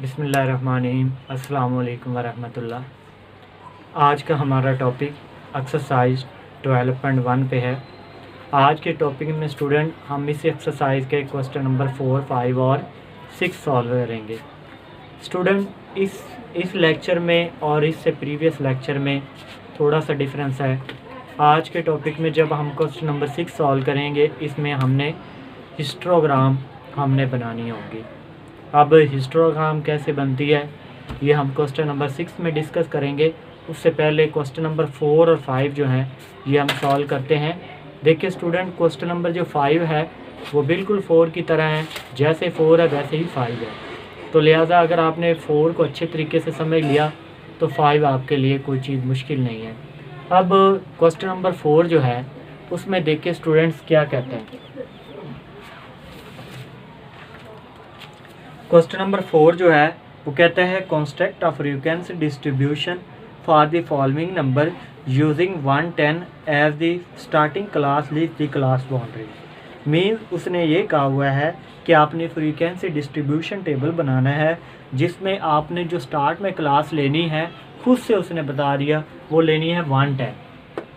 बिस्मिल्लाहिर्रहमानिर्रहीम। अस्सलाम वालेकुम वरहमतुल्लाह। आज का हमारा टॉपिक एक्सरसाइज 12.1 पे है। आज के टॉपिक में स्टूडेंट हम इस एक्सरसाइज के क्वेश्चन नंबर 4, 5 और 6 सॉल्व करेंगे। स्टूडेंट इस लेक्चर में और इससे प्रीवियस लेक्चर में थोड़ा सा डिफरेंस है। आज के टॉपिक में जब हम क्वेश्चन नंबर 6 सॉल्व करेंगे, इसमें हमने हिस्टोग्राम बनानी होगी। अब हिस्टोग्राम कैसे बनती है ये हम क्वेश्चन नंबर 6 में डिस्कस करेंगे। उससे पहले क्वेश्चन नंबर 4 और 5 जो हैं ये हम सॉल्व करते हैं। देखिए स्टूडेंट, क्वेश्चन नंबर जो 5 है वो बिल्कुल 4 की तरह है, जैसे 4 है वैसे ही 5 है। तो लिहाजा अगर आपने 4 को अच्छे तरीके से समझ लिया तो 5 आपके लिए कोई चीज़ मुश्किल नहीं है। अब क्वेश्चन नंबर 4 जो है उसमें देखिए स्टूडेंट्स क्या कहते हैं। क्वेश्चन नंबर 4 जो है वो कहता है construct a frequency distribution for the following number using 110 as the starting class leave the class boundary. Means उसने ये कहा हुआ है कि आपने फ्रीक्वेंसी डिस्ट्रीब्यूशन टेबल बनाना है जिसमें आपने जो स्टार्ट में क्लास लेनी है खुद से उसने बता दिया वो लेनी है 110।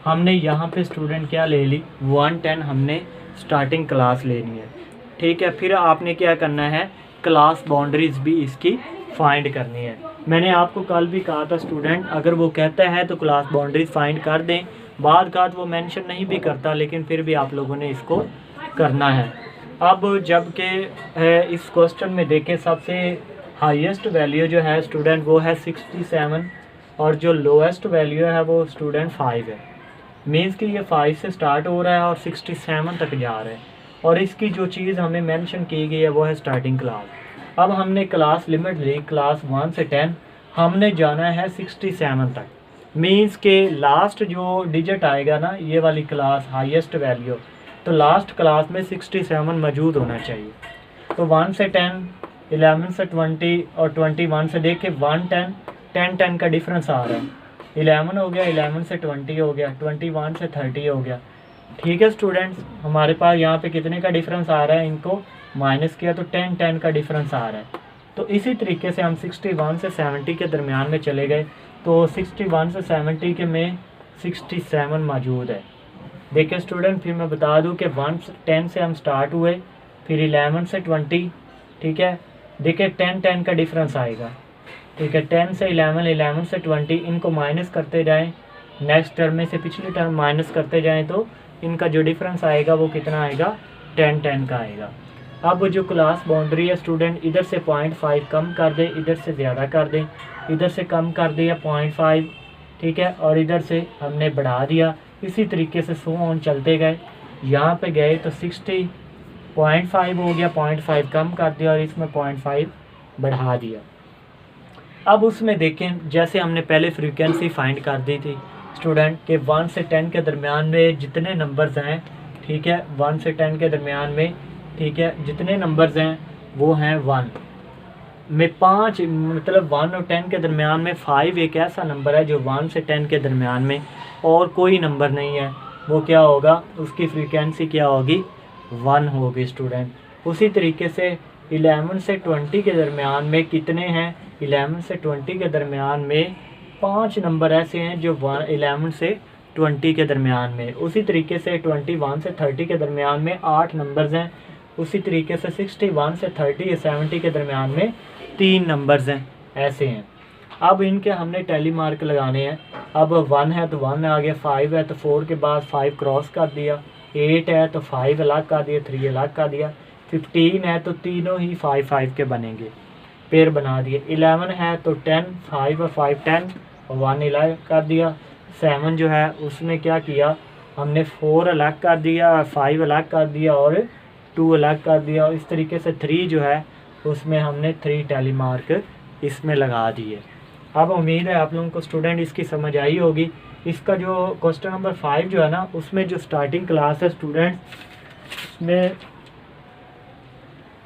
हमने यहाँ पे स्टूडेंट क्या ले ली, 110 हमने स्टार्टिंग क्लास लेनी है। ठीक है, फिर आपने क्या करना है, क्लास बाउंड्रीज भी इसकी फाइंड करनी है। मैंने आपको कल भी कहा था स्टूडेंट, अगर वो कहता है तो क्लास बाउंड्रीज फाइंड कर दें। बाद का वो मेंशन नहीं भी करता लेकिन फिर भी आप लोगों ने इसको करना है। अब जबकि इस क्वेश्चन में देखें सबसे हाईएस्ट वैल्यू जो है स्टूडेंट वो है 67 और जो लोएस्ट वैल्यू है वो स्टूडेंट 5 है। मीन्स कि ये 5 से स्टार्ट हो रहा है और 67 तक जा रहा है और इसकी जो चीज़ हमें मेंशन की गई है वो है स्टार्टिंग क्लास। अब हमने क्लास लिमिट ली क्लास 1 से 10, हमने जाना है 67 तक। मीन्स के लास्ट जो डिजिट आएगा ना, ये वाली क्लास हाईएस्ट वैल्यू, तो लास्ट क्लास में 67 मौजूद होना चाहिए। तो 1 से 10, 11 से 20 और 21 से देख के 110, 10 का डिफरेंस आ रहा है। 11 हो गया, 11 से 20 हो गया, 21 से 30 हो गया। ठीक है स्टूडेंट्स, हमारे पास यहाँ पे कितने का डिफरेंस आ रहा है, इनको माइनस किया तो 10 का डिफरेंस आ रहा है। तो इसी तरीके से हम 61 से 70 के दरमियान में चले गए तो 61 से 70 के में 67 मौजूद है। देखिए स्टूडेंट, फिर मैं बता दूं कि 10 से हम स्टार्ट हुए, फिर 11 से 20, ठीक है। देखिए 10 का डिफरेंस आएगा, ठीक है। 10 से 11, 11 से 20, इनको माइनस करते जाएँ, नेक्स्ट टर्म में से पिछली टर्म माइनस करते जाएँ तो इनका जो डिफरेंस आएगा वो कितना आएगा, 10 का आएगा। अब जो क्लास बाउंड्री है स्टूडेंट, इधर से 0.5 कम कर दें, इधर से ज़्यादा कर दें, इधर से कम कर दिया 0.5, ठीक है, और इधर से हमने बढ़ा दिया। इसी तरीके से सो ऑन चलते गए, यहाँ पे गए तो 60.5 हो गया, 0.5 कम कर दिया और इसमें 0.5 बढ़ा दिया। अब उसमें देखें जैसे हमने पहले फ्रीक्वेंसी फाइंड कर दी थी स्टूडेंट के 1 से 10 के दरमियान में जितने नंबर्स हैं, ठीक है, 1 से 10 के दरमियान में, ठीक है, जितने नंबर्स हैं वो हैं 1 में 5, मतलब 1 और 10 के दरमियान में 5 एक ऐसा नंबर है जो 1 से 10 के दरमियान में और कोई नंबर नहीं है, वो क्या होगा, उसकी फ्रीक्वेंसी क्या होगी, 1 होगी स्टूडेंट। उसी तरीके से 11 से 20 के दरमियान में कितने हैं, 11 से 20 के दरमियान में 5 नंबर ऐसे हैं जो 11 से 20 के दरमियान में। उसी तरीके से 21 से 30 के दरमियान में 8 नंबर्स हैं। उसी तरीके से 61 से 30 या 70 के दरमियान में 3 नंबर्स हैं, ऐसे हैं। अब इनके हमने टैली मार्क लगाने हैं। अब 1 है तो 1 आ गया, 5 है तो 4 के बाद 5 क्रॉस कर दिया, 8 है तो 5 अलग कर दिया, 3 अलग कर दिया, 15 है तो तीनों ही 5 के बनेंगे, पेयर बना दिए। 11 है तो 10, 5 और 5 10 और 1 अलग कर दिया। 7 जो है उसमें क्या किया, हमने 4 अलग कर दिया, 5 अलग कर दिया और 2 अलग कर दिया। और इस तरीके से 3 जो है उसमें हमने 3 टैली मार्क इसमें लगा दिए। अब उम्मीद है आप लोगों को स्टूडेंट इसकी समझ आई होगी। इसका जो क्वेश्चन नंबर 5 जो है ना, उसमें जो स्टार्टिंग क्लास है स्टूडेंट, उसमें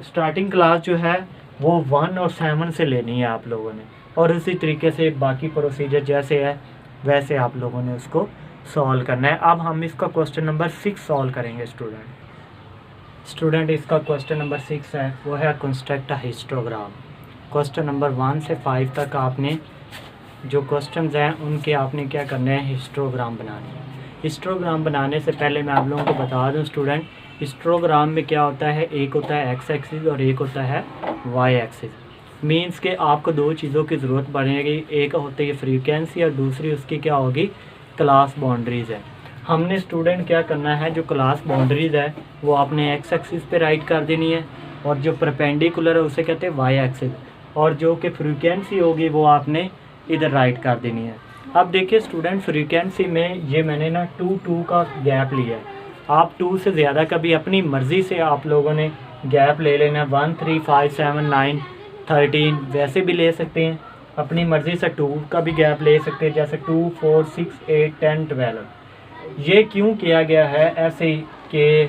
स्टार्टिंग क्लास जो है वो 1 और 7 से लेनी है आप लोगों ने, और उसी तरीके से बाकी प्रोसीजर जैसे है वैसे आप लोगों ने उसको सॉल्व करना है। अब हम इसका क्वेश्चन नंबर 6 सॉल्व करेंगे स्टूडेंट। इसका क्वेश्चन नंबर 6 है, वो है कंस्ट्रक्ट अ हिस्टोग्राम। क्वेश्चन नंबर 1 से 5 तक आपने जो क्वेश्चंस हैं उनके आपने क्या करना है, हिस्टोग्राम बनाने हैं। हिस्टोग्राम बनाने से पहले मैं आप लोगों को बता दूं स्टूडेंट, हिस्टोग्राम में क्या होता है, एक होता है एक्स एक्सिस और एक होता है वाई एक्सिस। मींस के आपको दो चीज़ों की ज़रूरत पड़ेगी, एक होती है फ्रीक्वेंसी और दूसरी उसकी क्या होगी, क्लास बाउंड्रीज़ है। हमने स्टूडेंट क्या करना है, जो क्लास बाउंड्रीज़ है वो आपने एक्स एक्सिस पे राइट कर देनी है और जो परपेंडिकुलर है उसे कहते हैं वाई एक्सिस, और जो कि फ्रीक्वेंसी होगी वो आपने इधर राइट कर देनी है। अब देखिए स्टूडेंट, फ्रीक्वेंसी में ये मैंने ना 2 का गैप लिया है। आप 2 से ज़्यादा कभी अपनी मर्ज़ी से आप लोगों ने गैप ले लेना, 1 3 5 7 9 13 वैसे भी ले सकते हैं, अपनी मर्ज़ी से 2 का भी गैप ले सकते हैं, जैसे 2 4 6 8 10 12। ये क्यों किया गया है ऐसे ही कि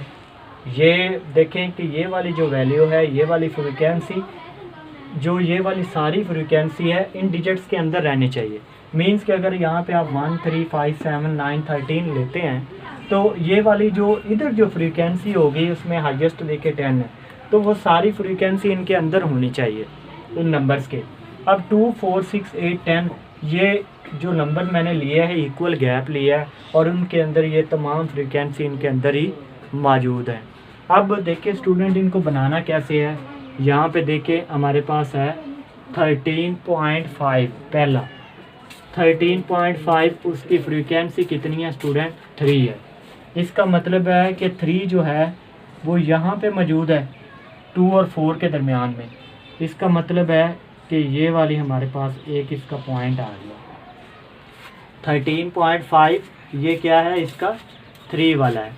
ये देखें कि ये वाली जो वैल्यू है, ये वाली फ्रीक्वेंसी, जो ये वाली सारी फ्रीक्वेंसी है इन डिजिट्स के अंदर रहनी चाहिए। मींस कि अगर यहाँ पे आप 1 3 5 7 9 13 लेते हैं तो ये वाली जो इधर जो फ्रीक्वेंसी होगी उसमें हाईएस्ट देखे 10 है, तो वो सारी फ्रीक्वेंसी इनके अंदर होनी चाहिए इन नंबर्स के। अब 2 4 6 8 10 ये जो नंबर मैंने लिया है इक्वल गैप लिया है और उनके अंदर ये तमाम फ्रीक्वेंसी इनके अंदर ही मौजूद है। अब देखिए स्टूडेंट, इनको बनाना कैसे है। यहाँ पे देखिए हमारे पास है 13.5, पहला 13.5, उसकी फ्रीक्वेंसी कितनी है स्टूडेंट, 3 है। इसका मतलब है कि 3 जो है वो यहाँ पे मौजूद है 2 और 4 के दरमियान में। इसका मतलब है कि ये वाली हमारे पास एक इसका पॉइंट आ गया 13.5, ये क्या है इसका 3 वाला है।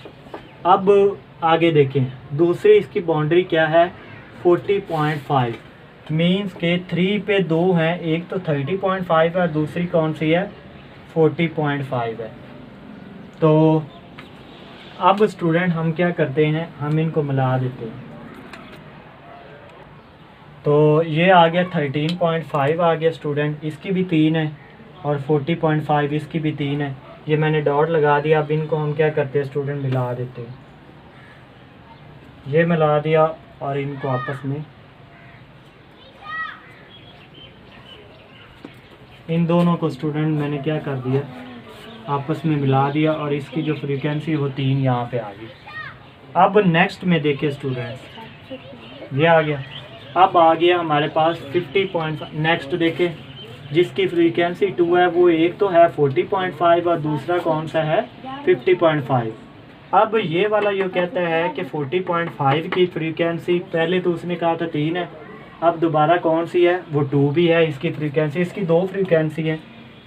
अब आगे देखें, दूसरी इसकी बाउंड्री क्या है 40.5, मींस के 3 पे 2 हैं, एक तो 30.5 है, दूसरी कौन सी है 40.5 है। तो अब स्टूडेंट हम क्या करते हैं, हम इनको मिला देते हैं। तो ये आ गया 13.5 आ गया स्टूडेंट, इसकी भी 3 है और 40.5 इसकी भी 3 है। ये मैंने डॉट लगा दिया। अब इनको हम क्या करते हैं स्टूडेंट, मिला देते हैं। ये मिला दिया और इनको आपस में, इन दोनों को स्टूडेंट मैंने क्या कर दिया, आपस में मिला दिया और इसकी जो फ्रीक्वेंसी वो 3 यहाँ पे आ गई। अब नेक्स्ट में देखिए स्टूडेंट, ये आ गया। अब आ गया हमारे पास 50.5। नेक्स्ट देखें, जिसकी फ्रीक्वेंसी 2 है वो एक तो है 40.5 और दूसरा कौन सा है 50.5। अब ये वाला ये कहता है कि 40.5 की फ्रीक्वेंसी, पहले तो उसने कहा था 3 है, अब दोबारा कौन सी है, वो 2 भी है इसकी फ्रीक्वेंसी। इसकी 2 फ्रीक्वेंसी है,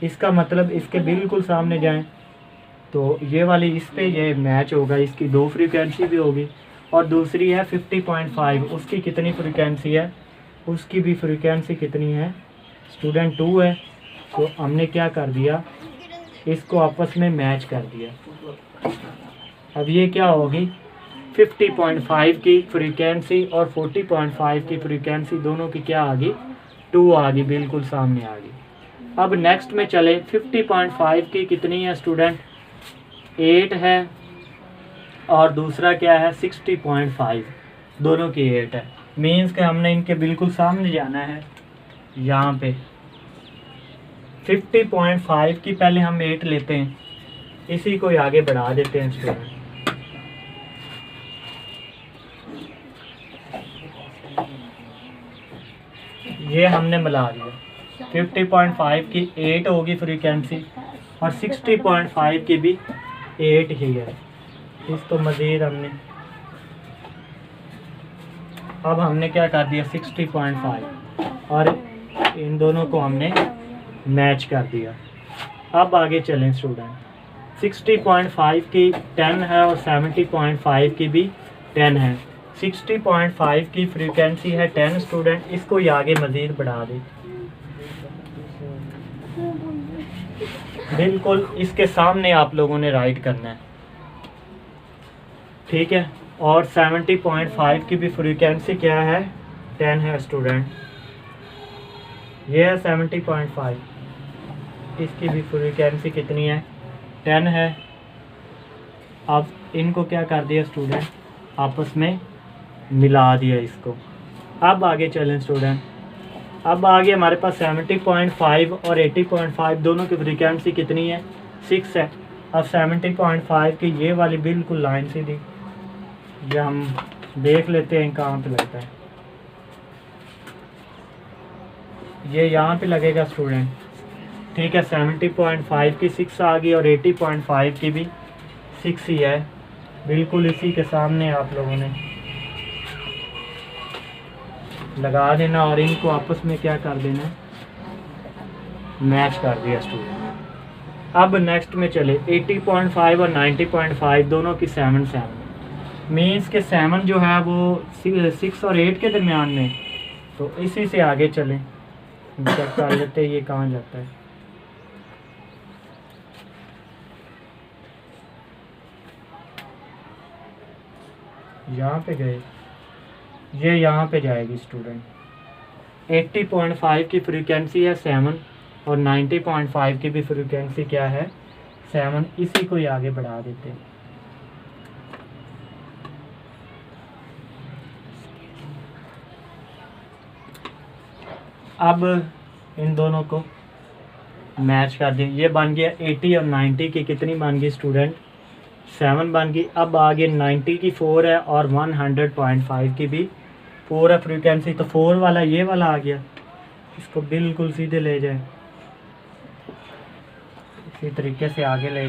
इसका मतलब इसके बिल्कुल सामने जाएं तो ये वाली इस पे ये मैच होगा, इसकी 2 फ्रीक्वेंसी भी होगी। और दूसरी है 50.5, उसकी कितनी फ्रीक्वेंसी है, उसकी भी फ्रीक्वेंसी कितनी है स्टूडेंट 2 है। तो हमने क्या कर दिया, इसको आपस में मैच कर दिया। अब ये क्या होगी 50.5 की फ्रीक्वेंसी और 40.5 की फ्रीक्वेंसी दोनों की क्या आ गई 2 आ गई, बिल्कुल सामने आ गई। अब नेक्स्ट में चले, 50.5 की कितनी है स्टूडेंट 8 है और दूसरा क्या है 60.5, दोनों की 8 है। मीन्स कि हमने इनके बिल्कुल सामने जाना है। यहाँ पे 50.5 की पहले हम 8 लेते हैं, इसी को आगे बढ़ा देते हैं स्टूडेंट। ये हमने मिला दिया, 50.5 की 8 होगी फ्रीक्वेंसी और 60.5 की भी 8 ही है। इसको मज़ीद हमने, अब हमने क्या कर दिया 60.5 और इन दोनों को हमने मैच कर दिया। अब आगे चलें स्टूडेंट, 60.5 की 10 है और 70.5 की भी 10 है। 60.5 की फ्रीक्वेंसी है 10 स्टूडेंट, इसको ये आगे मज़ीद बढ़ा दें, बिल्कुल इसके सामने आप लोगों ने राइट करना है, ठीक है। और 70.5 की भी फ्रीक्वेंसी क्या है 10 है स्टूडेंट, ये है 70.5, इसकी भी फ्रीक्वेंसी कितनी है 10 है। अब इनको क्या कर दिया स्टूडेंट, आपस में मिला दिया इसको। अब आगे चलें स्टूडेंट, अब आगे हमारे पास 70.5 और 80.5 दोनों की फ्रीक्वेंसी कितनी है, 6 है। अब 70.5 की ये वाली बिल्कुल लाइन सीधी, ये हम देख लेते हैं कहाँ पे लगता है। ये यहाँ पे लगेगा स्टूडेंट, ठीक है। 70.5 की 6 आ गई और 80.5 की भी 6 ही है, बिल्कुल इसी के सामने आप लोगों ने लगा देना और इनको आपस में क्या कर देना, मैच कर दिया स्टूडेंट। अब नेक्स्ट में चले 80.5 और 90.5 दोनों की 7 मीन्स के 7 जो है वो 6 और 8 के दरमियान में, तो इसी से आगे चलें, चेक कर लेते हैं ये कहाँ जाता है। यहाँ पे गए, ये यहाँ पे जाएगी स्टूडेंट। 80.5 की फ्रीक्वेंसी है 7 और 90.5 की भी फ्रीक्वेंसी क्या है, 7। इसी को ही आगे बढ़ा देते हैं। अब इन दोनों को मैच कर दें, ये बन गया 80 और 90 की कितनी बन गई स्टूडेंट, 7 बन गई। अब आगे 90 की 4 है और 100.5 की भी 4 है फ्रीक्वेंसी, तो 4 वाला ये वाला आ गया, इसको बिल्कुल सीधे ले जाए, इसी तरीके से आगे ले।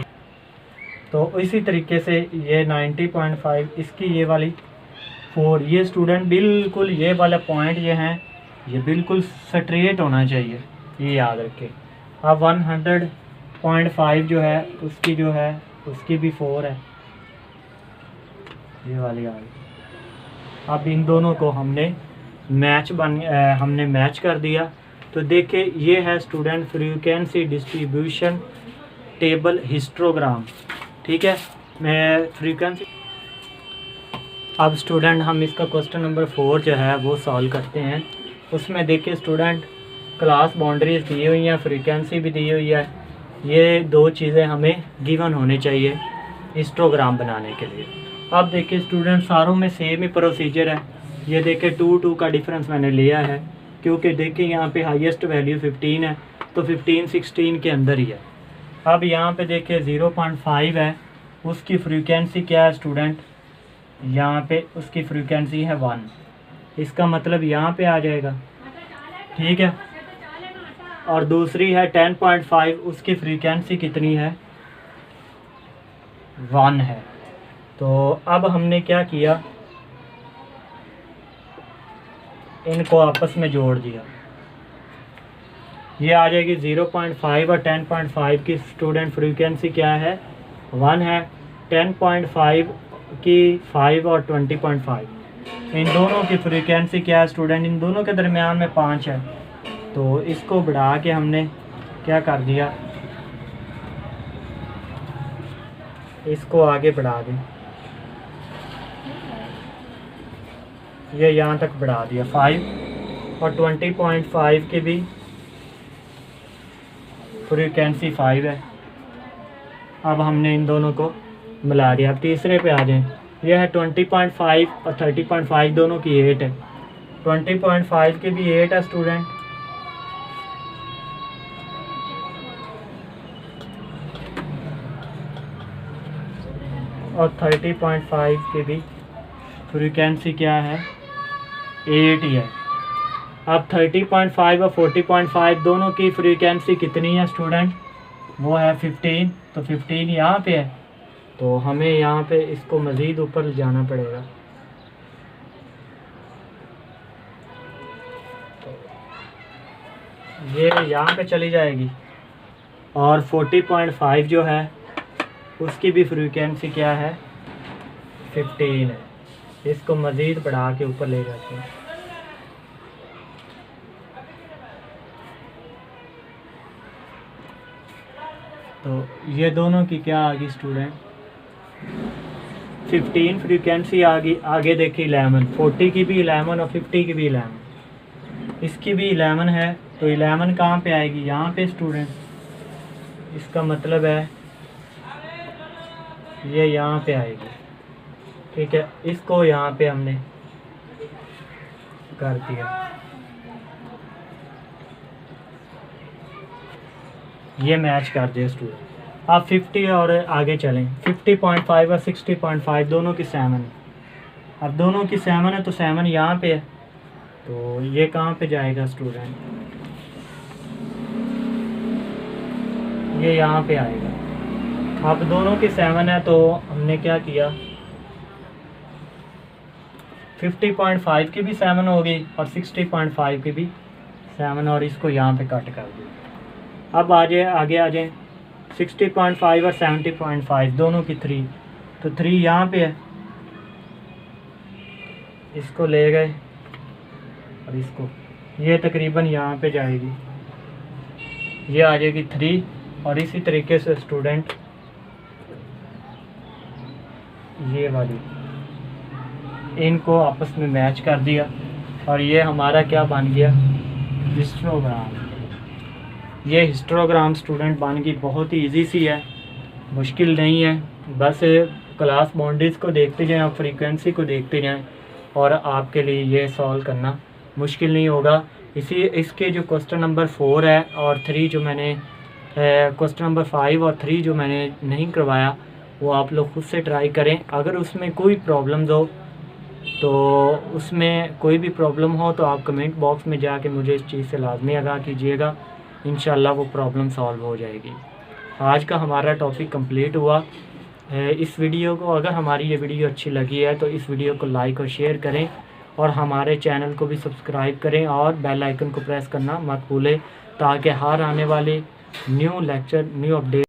तो इसी तरीके से ये 90.5 इसकी ये वाली 4, ये स्टूडेंट बिल्कुल ये वाला पॉइंट ये हैं, ये बिल्कुल स्ट्रेट होना चाहिए, ये याद रखें। अब 100.5 जो है उसकी जो है उसकी भी 4 है, ये वाली आ गई। अब इन दोनों को हमने मैच कर दिया। तो देखिए ये है student frequency distribution table histogram, ठीक है। मैं फ्रीक्वेंसी, अब स्टूडेंट हम इसका क्वेश्चन नंबर 4 जो है वो सॉल्व करते हैं। उसमें देखिए स्टूडेंट क्लास बाउंड्रीज दी हुई हैं, फ्रीक्वेंसी भी दी हुई है, ये दो चीज़ें हमें गिवन होनी चाहिए हिस्टोग्राम बनाने के लिए। अब देखिए स्टूडेंट सारों में सेम ही प्रोसीजर है। ये देखिए 2 का डिफरेंस मैंने लिया है, क्योंकि देखिए यहाँ पे हाईएस्ट वैल्यू 15 है, तो 15 16 के अंदर ही है। अब यहाँ पे देखिए 0.5 है, उसकी फ्रीक्वेंसी क्या है स्टूडेंट, यहाँ पे उसकी फ्रीक्वेंसी है 1, इसका मतलब यहाँ पे आ जाएगा, ठीक है। और दूसरी है 10.5, उसकी फ्रीक्वेंसी कितनी है, 1 है। तो अब हमने क्या किया, इनको आपस में जोड़ दिया, ये आ जाएगी 0.5 और 10.5 की स्टूडेंट फ्रीक्वेंसी क्या है, 1 है। 10.5 की 5 और 20.5, इन दोनों की फ्रीक्वेंसी क्या है स्टूडेंट, इन दोनों के दरमियान में 5 है। तो इसको बढ़ा के हमने क्या कर दिया, इसको आगे बढ़ा दें, ये यहाँ तक बढ़ा दिया 5 और 20.5 की भी फ्रीक्वेंसी 5 है। अब हमने इन दोनों को मिला दिया। अब तीसरे पे आ जाएं, यह है 20.5 और 30.5 दोनों की 8 है, 20.5 की भी 8 है स्टूडेंट, और 30.5 की भी फ्रीक्वेंसी क्या है, 8 ही है। अब 30.5 और 40.5 दोनों की फ्रीक्वेंसी कितनी है स्टूडेंट, वो है 15, तो 15 यहाँ पे है, तो हमें यहाँ पे इसको मज़ीद ऊपर जाना पड़ेगा। ये यहाँ पे चली जाएगी, और 40.5 जो है उसकी भी फ्रीक्वेंसी क्या है, 15 है। इसको मज़ीद बढ़ा के ऊपर ले जाते हैं। तो ये दोनों की क्या आ गई स्टूडेंट, 15 फ्रीक्वेंसी आ गई। आगे देखिए 11, 40 की भी 11 और 50 की भी 11, इसकी भी 11 है, तो 11 कहाँ पे आएगी, यहाँ पे स्टूडेंट, इसका मतलब है ये यहाँ पे आएगी, ठीक है। इसको यहाँ पे हमने कर दिया। ये मैच कर दिए स्टूडेंट। आप 50 और आगे चलें, 50.5 और 60.5 दोनों की 7 है। अब दोनों की 7 है तो 7 यहाँ पे है, तो ये कहाँ पे जाएगा स्टूडेंट, ये यहाँ पे आएगा। अब दोनों की 7 है तो हमने क्या किया, 50.5 की भी 7 होगी और 60.5 की भी 7, और इसको यहाँ पे कट कर दिया। अब आगे आ जाए 60.5 और 70.5 दोनों की 3, तो 3 यहाँ पे है, इसको ले गए और इसको, ये तकरीबन यहाँ पे जाएगी, ये आ जाएगी 3। और इसी तरीके से स्टूडेंट ये वाली इनको आपस में मैच कर दिया और ये हमारा क्या बन गया, हिस्टोग्राम। ये हिस्टोग्राम स्टूडेंट बन गई, बहुत ही ईजी सी है, मुश्किल नहीं है। बस क्लास बाउंड्रीज़ को देखते जाएं, आप फ्रीक्वेंसी को देखते जाएं और आपके लिए ये सॉल्व करना मुश्किल नहीं होगा। इसके जो क्वेश्चन नंबर 4 है और 3 जो मैंने क्वेश्चन नंबर 5 और 3 जो मैंने नहीं करवाया, वो आप लोग खुद से ट्राई करें। अगर उसमें कोई प्रॉब्लम्स हो तो उसमें कोई भी प्रॉब्लम हो तो आप कमेंट बॉक्स में जाके मुझे इस चीज़ से लाजमी आगाह कीजिएगा, इंशाल्लाह वो प्रॉब्लम सॉल्व हो जाएगी। आज का हमारा टॉपिक कंप्लीट हुआ। इस वीडियो को, अगर हमारी ये वीडियो अच्छी लगी है तो इस वीडियो को लाइक और शेयर करें और हमारे चैनल को भी सब्सक्राइब करें और बेल आइकन को प्रेस करना मत भूलें, ताकि हर आने वाले न्यू लेक्चर, न्यू अपडेट